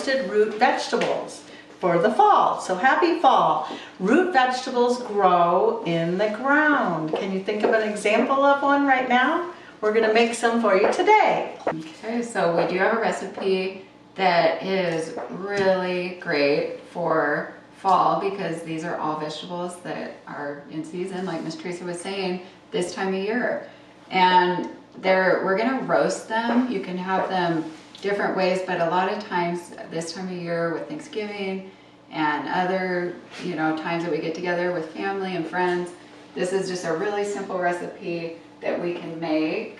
roasted root vegetables for the fall. So happy fall. Root vegetables grow in the ground. Can you think of an example of one right now? We're gonna make some for you today. Okay, so we do have a recipe that is really great for fall because these are all vegetables that are in season, like Miss Teresa was saying, this time of year. And we're gonna roast them. You can have them different ways, but a lot of times this time of year with Thanksgiving and other, times that we get together with family and friends, this is just a really simple recipe that we can make.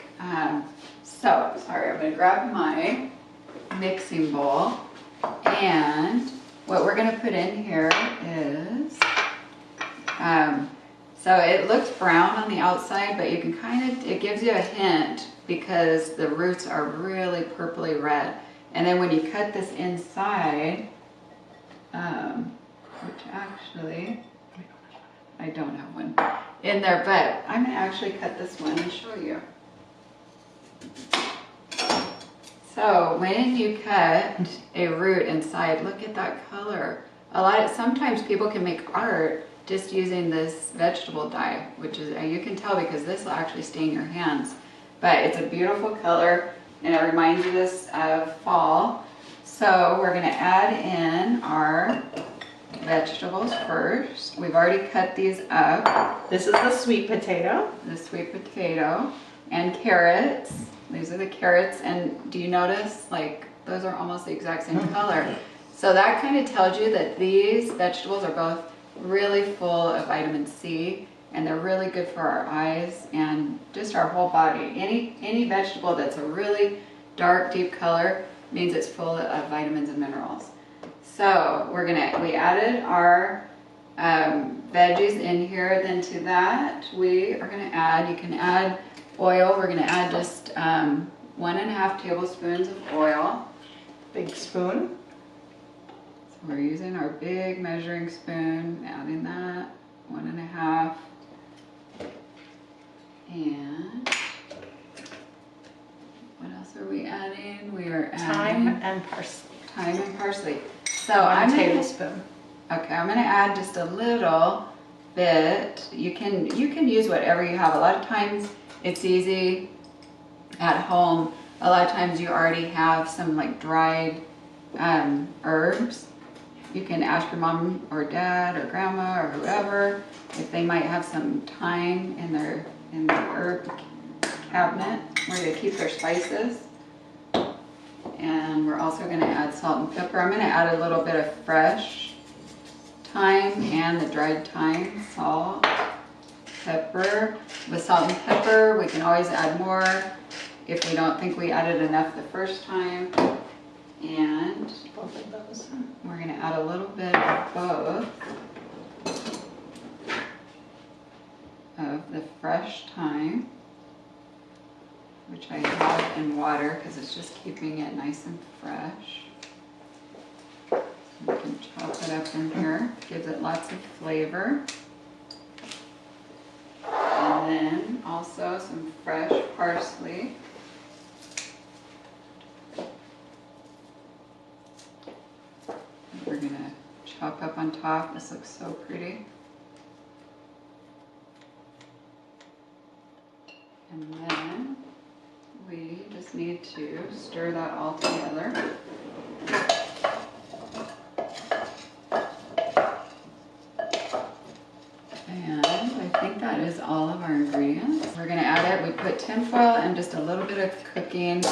So, sorry, I'm gonna grab my mixing bowl, and what we're gonna put in here is, so it looks brown on the outside, but you can it gives you a hint because the roots are really purpley red. And then when you cut this inside, which actually, I don't have one in there, but I'm gonna actually cut this one and show you. So when you cut a root inside, look at that color. Sometimes people can make art just using this vegetable dye, which is, you can tell because this will actually stain your hands. But it's a beautiful color and it reminds us of fall. So we're gonna add in our vegetables first. We've already cut these up. This is the sweet potato. The sweet potato and carrots. These are the carrots, and do you notice, like, those are almost the exact same color. So that kind of tells you that these vegetables are both really full of vitamin C, and they're really good for our eyes and just our whole body. Any vegetable that's a really dark, deep color means it's full of vitamins and minerals. So we added our veggies in here. Then to that, we are gonna add, you can add oil. We're gonna add just 1.5 tablespoons of oil. Big spoon. So we're using our big measuring spoon, adding that, 1.5. And what else are we adding? We are adding Thyme and parsley. Thyme and parsley. So One tablespoon. Okay, I'm gonna add just a little bit. You can use whatever you have. A lot of times it's easy at home. A lot of times you already have some like dried herbs. You can ask your mom or dad or grandma or whoever if they might have some thyme in their herb cabinet where they keep their spices. And we're also going to add salt and pepper. I'm going to add a little bit of fresh thyme and the dried thyme, salt, pepper. With salt and pepper, we can always add more if we don't think we added enough the first time. And Both of those. we're going to add a little bit of both of the fresh thyme, which I have in water because it's just keeping it nice and fresh. We can chop it up in here, gives it lots of flavor. And then also some fresh parsley. We're gonna chop up on top. This looks so pretty. And then we just need to stir that all together. And I think that is all of our ingredients. We're gonna add it. We put tinfoil and just a little bit of cooking.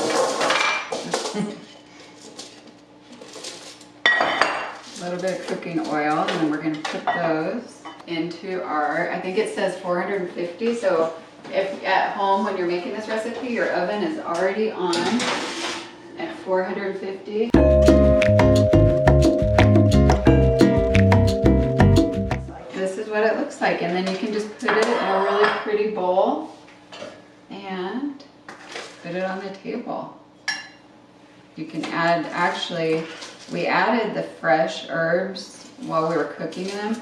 A little bit of cooking oil, and then we're gonna put those into our, I think it says 450, so if at home when you're making this recipe, your oven is already on at 450. This is what it looks like, and then you can just put it in a really pretty bowl and put it on the table. You can add, actually, we added the fresh herbs while we were cooking them,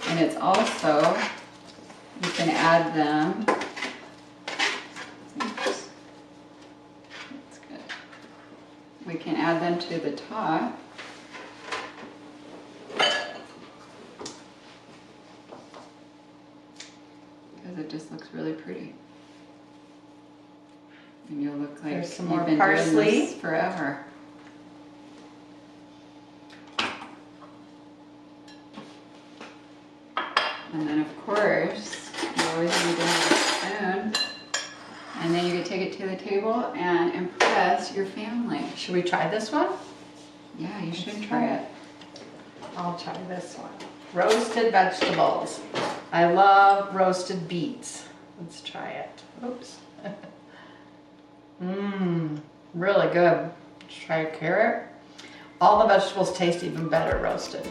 and it's also, you can add them. Oops. That's good. We can add them to the top just looks really pretty. And you'll look like There's some you've more been parsley. doing this forever. And then of course, you always need to have a spoon. And then you can take it to the table and impress your family. Should we try this one? Yeah, you should try it. I'll try this one. Roasted vegetables. I love roasted beets. Let's try it. Oops. Mmm, really good. Let's try a carrot. All the vegetables taste even better roasted.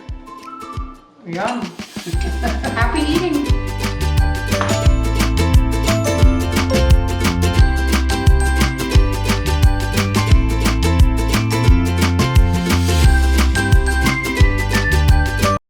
Yum.